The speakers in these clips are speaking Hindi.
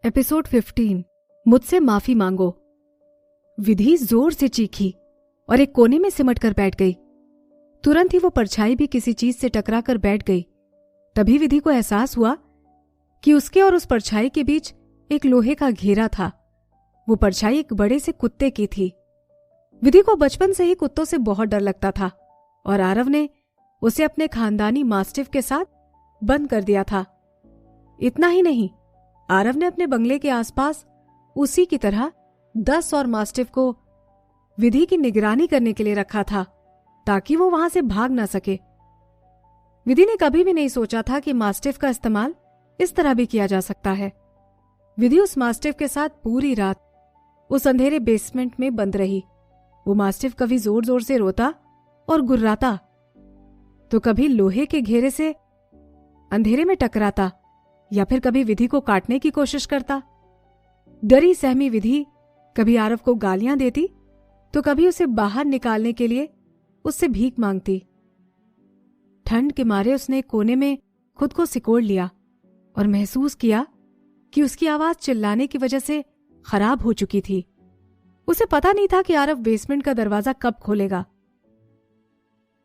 एपिसोड 15 मुझसे माफी मांगो। विधि जोर से चीखी और एक कोने में सिमट कर बैठ गई। तुरंत ही वो परछाई भी किसी चीज से टकरा कर बैठ गई। तभी विधि को एहसास हुआ कि उसके और उस परछाई के बीच एक लोहे का घेरा था। वो परछाई एक बड़े से कुत्ते की थी। विधि को बचपन से ही कुत्तों से बहुत डर लगता था और आरव ने उसे अपने खानदानी मास्टिफ के साथ बंद कर दिया था। इतना ही नहीं, आरव ने अपने बंगले के आसपास उसी की तरह 10 और मास्टिफ को विधि की निगरानी करने के लिए रखा था ताकि वो वहां से भाग ना सके। विधि ने कभी भी नहीं सोचा था कि मास्टिफ का इस्तेमाल इस तरह भी किया जा सकता है। विधि उस मास्टिफ के साथ पूरी रात उस अंधेरे बेसमेंट में बंद रही। वो मास्टिफ कभी जोर जोर से रोता और गुर्राता, तो कभी लोहे के घेरे से अंधेरे में टकराता या फिर कभी विधि को काटने की कोशिश करता। डरी सहमी विधि कभी आरव को गालियां देती तो कभी उसे बाहर निकालने के लिए उससे भीख मांगती। ठंड के मारे उसने एक कोने में खुद को सिकोड़ लिया और महसूस किया कि उसकी आवाज चिल्लाने की वजह से खराब हो चुकी थी। उसे पता नहीं था कि आरव बेसमेंट का दरवाजा कब खोलेगा।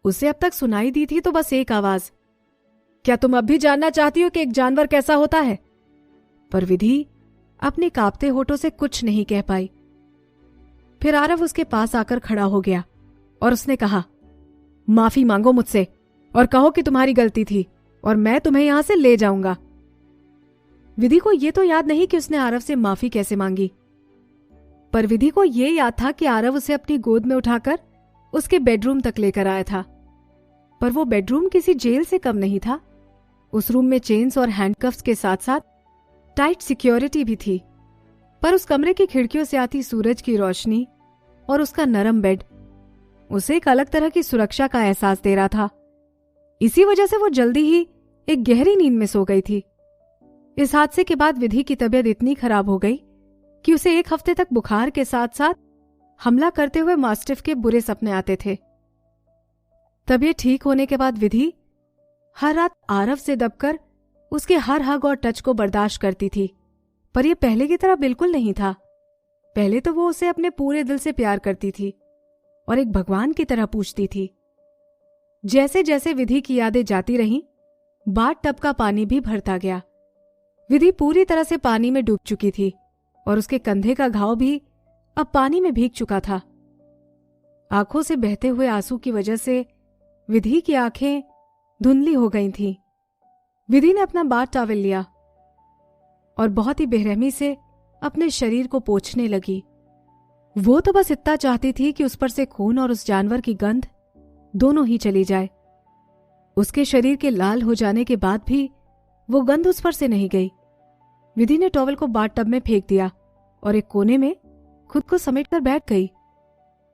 उसे अब तक सुनाई दी थी तो बस एक आवाज, क्या तुम अब भी जानना चाहती हो कि एक जानवर कैसा होता है? पर विधि अपने कांपते होठों से कुछ नहीं कह पाई। फिर आरव उसके पास आकर खड़ा हो गया और उसने कहा, माफी मांगो मुझसे और कहो कि तुम्हारी गलती थी और मैं तुम्हें यहां से ले जाऊंगा। विधि को यह तो याद नहीं कि उसने आरव से माफी कैसे मांगी, पर विधि को यह याद था कि आरव उसे अपनी गोद में उठाकर उसके बेडरूम तक लेकर आया था। पर वो बेडरूम किसी जेल से कम नहीं था। उस रूम में चेन्स और हैंडकफ्स के साथ साथ टाइट सिक्योरिटी भी थी। पर उस कमरे की खिड़कियों से आती सूरज की रोशनी और उसका नरम बेड उसे एक अलग तरह की सुरक्षा का एहसास दे रहा था। इसी वजह से वो जल्दी ही एक गहरी नींद में सो गई थी। इस हादसे के बाद विधि की तबीयत इतनी खराब हो गई कि उसे 1 हफ्ते तक बुखार के साथ साथ हमला करते हुए मास्टिफ के बुरे सपने आते थे। तबीयत ठीक होने के बाद विधि हर रात आरव से दबकर उसके हर हग और टच को बर्दाश्त करती थी। पर यह पहले की तरह बिल्कुल नहीं था। पहले तो वो उसे अपने पूरे दिल से प्यार करती थी और एक भगवान की तरह पूछती थी। जैसे जैसे विधि की यादें जाती रहीं, बाथ टब का पानी भी भरता गया। विधि पूरी तरह से पानी में डूब चुकी थी और उसके कंधे का घाव भी अब पानी में भीग चुका था। आंखों से बहते हुए आंसू की वजह से विधि की आंखें धुंधली हो गई थीं। विधि ने अपना बाथ टॉवेल लिया और बहुत ही बेरहमी से अपने शरीर को पोंछने लगी। वो तो बस इतना चाहती थी कि उस पर से खून और उस जानवर की गंध दोनों ही चली जाए। उसके शरीर के लाल हो जाने के बाद भी वो गंध उस पर से नहीं गई। विधि ने टॉवेल को बाथ टब में फेंक दिया और एक कोने में खुद को समेटकर बैठ गई।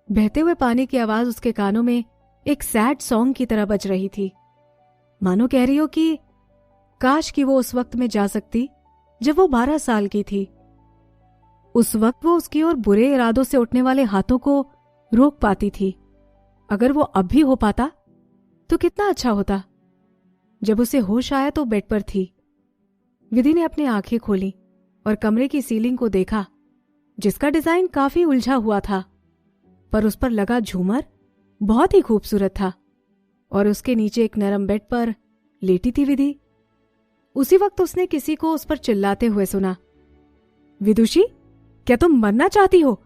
बहते हुए पानी की आवाज उसके कानों में एक सैड सॉन्ग की तरह बज रही थी। मानो कह रही हो कि काश कि वो उस वक्त में जा सकती जब वो 12 साल की थी। उस वक्त वो उसकी ओर बुरे इरादों से उठने वाले हाथों को रोक पाती थी। अगर वो अब भी हो पाता तो कितना अच्छा होता। जब उसे होश आया तो बेड पर थी। विधि ने अपनी आंखें खोली और कमरे की सीलिंग को देखा, जिसका डिजाइन काफी उलझा हुआ था, पर उस पर लगा झूमर बहुत ही खूबसूरत था और उसके नीचे एक नरम बेड पर लेटी थी विधि। उसी वक्त उसने किसी को उस पर चिल्लाते हुए सुना, विदुषी, क्या तुम मरना चाहती हो?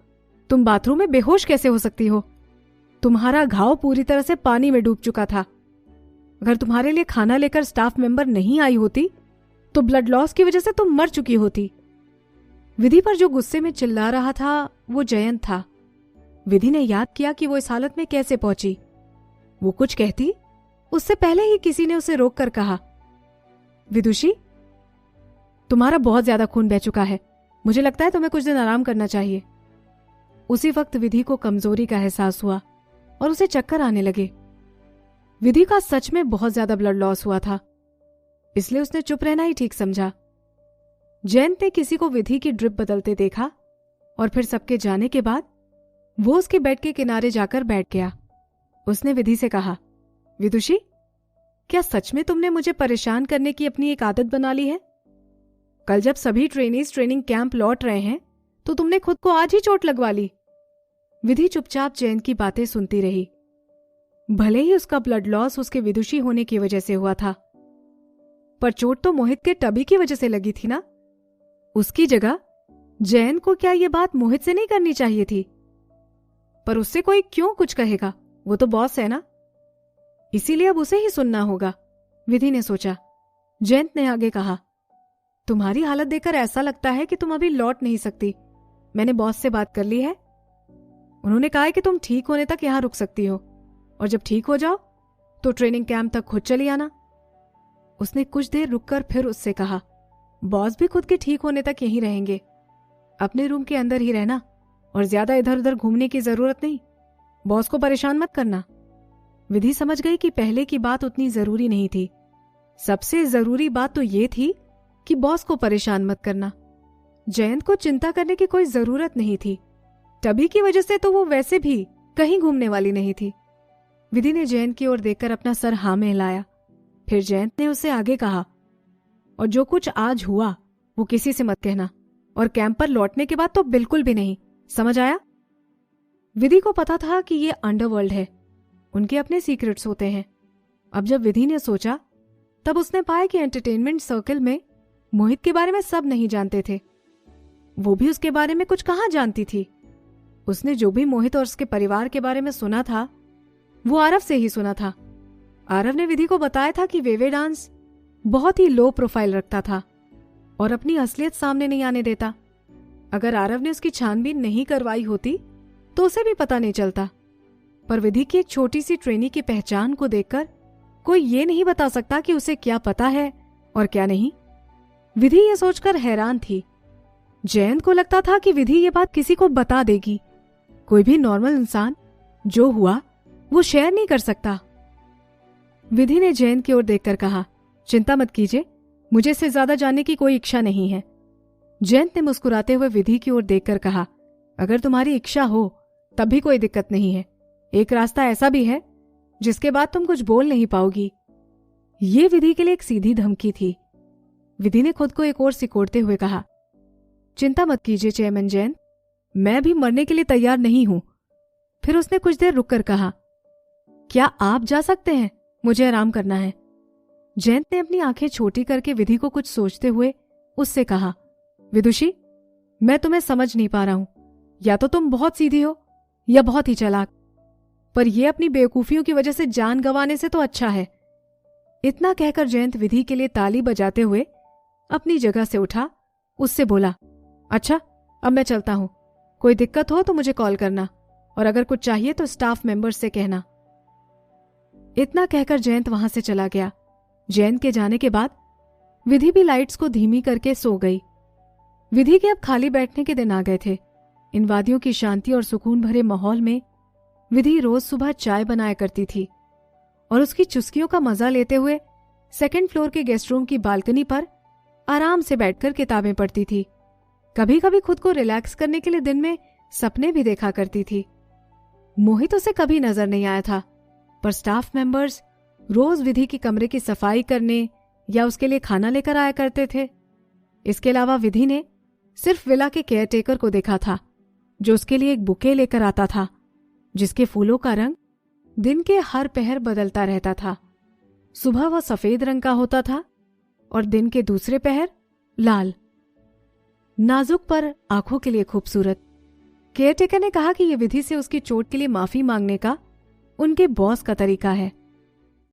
तुम बाथरूम में बेहोश कैसे हो सकती हो? तुम्हारा घाव पूरी तरह से पानी में डूब चुका था। अगर तुम्हारे लिए खाना लेकर स्टाफ मेंबर नहीं आई होती तो ब्लड लॉस की वजह से तुम मर चुकी होती। विधि पर जो गुस्से में चिल्ला रहा था वो जयंत था। विधि ने याद किया कि वो इस हालत में कैसे पहुंची। वो कुछ कहती उससे पहले ही किसी ने उसे रोककर कहा, विदुषी, तुम्हारा बहुत ज्यादा खून बह चुका है। मुझे लगता है तुम्हें कुछ दिन आराम करना चाहिए। उसी वक्त विधि को कमजोरी का एहसास हुआ और उसे चक्कर आने लगे। विधि का सच में बहुत ज्यादा ब्लड लॉस हुआ था, इसलिए उसने चुप रहना ही ठीक समझा। जयंत ने किसी को विधि की ड्रिप बदलते देखा और फिर सबके जाने के बाद वो उसके बेड के किनारे जाकर बैठ गया। उसने विधि से कहा, विदुषी, क्या सच में तुमने मुझे परेशान करने की अपनी एक आदत बना ली है? कल जब सभी ट्रेनीज ट्रेनिंग कैंप लौट रहे हैं तो तुमने खुद को आज ही चोट लगवा ली। विधि चुपचाप जयंत की बातें सुनती रही। भले ही उसका ब्लड लॉस उसके विदुषी होने की वजह से हुआ था, पर चोट तो मोहित के टबी की वजह से लगी थी ना। उसकी जगह जयंत को क्या यह बात मोहित से नहीं करनी चाहिए थी? पर उससे कोई क्यों कुछ कहेगा, वो तो बॉस है ना, इसीलिए अब उसे ही सुनना होगा, विधि ने सोचा। जयंत ने आगे कहा, तुम्हारी हालत देखकर ऐसा लगता है कि तुम अभी लौट नहीं सकती। मैंने बॉस से बात कर ली है। उन्होंने कहा है कि तुम ठीक होने तक यहां रुक सकती हो, और जब ठीक हो जाओ तो ट्रेनिंग कैंप तक खुद चली आना। उसने कुछ देर रुककर फिर उससे कहा, बॉस भी खुद के ठीक होने तक यहीं रहेंगे। अपने रूम के अंदर ही रहना और ज्यादा इधर उधर घूमने की जरूरत नहीं। बॉस को परेशान मत करना। विधि समझ गई कि पहले की बात उतनी जरूरी नहीं थी। सबसे जरूरी बात तो ये थी कि बॉस को परेशान मत करना। जयंत को चिंता करने की कोई जरूरत नहीं थी। टबी की वजह से तो वो वैसे भी कहीं घूमने वाली नहीं थी। विधि ने जयंत की ओर देखकर अपना सर हाँ में हिलाया। फिर जयंत ने उससे आगे कहा, और जो कुछ आज हुआ वो किसी से मत कहना, और कैंप पर लौटने के बाद तो बिल्कुल भी नहीं, समझ आया? विधि को पता था कि ये अंडरवर्ल्ड है, उनके अपने सीक्रेट्स होते हैं। अब जब विधि ने सोचा तब उसने पाया कि एंटरटेनमेंट सर्कल में मोहित के बारे में सब नहीं जानते थे। वो भी उसके बारे में कुछ कहाँ जानती थी। उसने जो भी मोहित और उसके परिवार के बारे में सुना था वो आरव से ही सुना था। आरव ने विधि को बताया था कि वेवे डांस बहुत ही लो प्रोफाइल रखता था और अपनी असलियत सामने नहीं आने देता। अगर आरव ने उसकी छानबीन नहीं करवाई होती तो उसे भी पता नहीं चलता। पर विधि की एक छोटी सी ट्रेनी की पहचान को देखकर कोई ये नहीं बता सकता कि उसे क्या पता है और क्या नहीं। विधि ये सोचकर हैरान थी। जयंत को लगता था कि विधि ये बात किसी को बता देगी। कोई भी नॉर्मल इंसान जो हुआ वो शेयर नहीं कर सकता। विधि ने जयंत की ओर देखकर कहा, चिंता मत कीजिए, मुझे इससे ज्यादा जानने की कोई इच्छा नहीं है। जयंत ने मुस्कुराते हुए विधि की ओर देखकर कहा, अगर तुम्हारी इच्छा हो तब भी कोई दिक्कत नहीं है। एक रास्ता ऐसा भी है जिसके बाद तुम कुछ बोल नहीं पाओगी। ये विधि के लिए एक सीधी धमकी थी। विधि ने खुद को एक ओर सिकोड़ते हुए कहा, चिंता मत कीजिए चेयरमैन जैन, मैं भी मरने के लिए तैयार नहीं हूं। फिर उसने कुछ देर रुककर कहा, क्या आप जा सकते हैं? मुझे आराम करना है। जयंत ने अपनी आंखें छोटी करके विधि को कुछ सोचते हुए उससे कहा, विदुषी, मैं तुम्हें समझ नहीं पा रहा हूं। या तो तुम बहुत सीधी हो या बहुत ही चालाक, पर यह अपनी बेवकूफियों की वजह से जान गंवाने से तो अच्छा है। इतना कहकर जयंत विधि के लिए ताली बजाते हुए अपनी जगह से उठा, उससे बोला, अच्छा अब मैं चलता हूं, कोई दिक्कत हो तो मुझे कॉल करना, और अगर कुछ चाहिए तो स्टाफ मेंबर्स से कहना। इतना कहकर जयंत वहां से चला गया। जयंत के जाने के बाद विधि भी लाइट्स को धीमी करके सो गई। विधि के अब खाली बैठने के दिन आ गए थे। इन वादियों की शांति और सुकून भरे माहौल में विधि रोज सुबह चाय बनाया करती थी और उसकी चुस्कियों का मजा लेते हुए सेकंड फ्लोर के गेस्ट रूम की बालकनी पर आराम से बैठकर किताबें पढ़ती थी। कभी कभी खुद को रिलैक्स करने के लिए दिन में सपने भी देखा करती थी। मोहित उसे कभी नजर नहीं आया था, पर स्टाफ मेंबर्स रोज विधि की कमरे की सफाई करने या उसके लिए खाना लेकर आया करते थे। इसके अलावा विधि ने सिर्फ विला के केयरटेकर को देखा था, जो उसके लिए एक बुके लेकर आता था, जिसके फूलों का रंग दिन के हर पहर बदलता रहता था। सुबह वह सफेद रंग का होता था और दिन के दूसरे पहर लाल। नाजुक पर आंखों के लिए खूबसूरत। केयरटेकर ने कहा कि यह विधि से उसकी चोट के लिए माफी मांगने का उनके बॉस का तरीका है।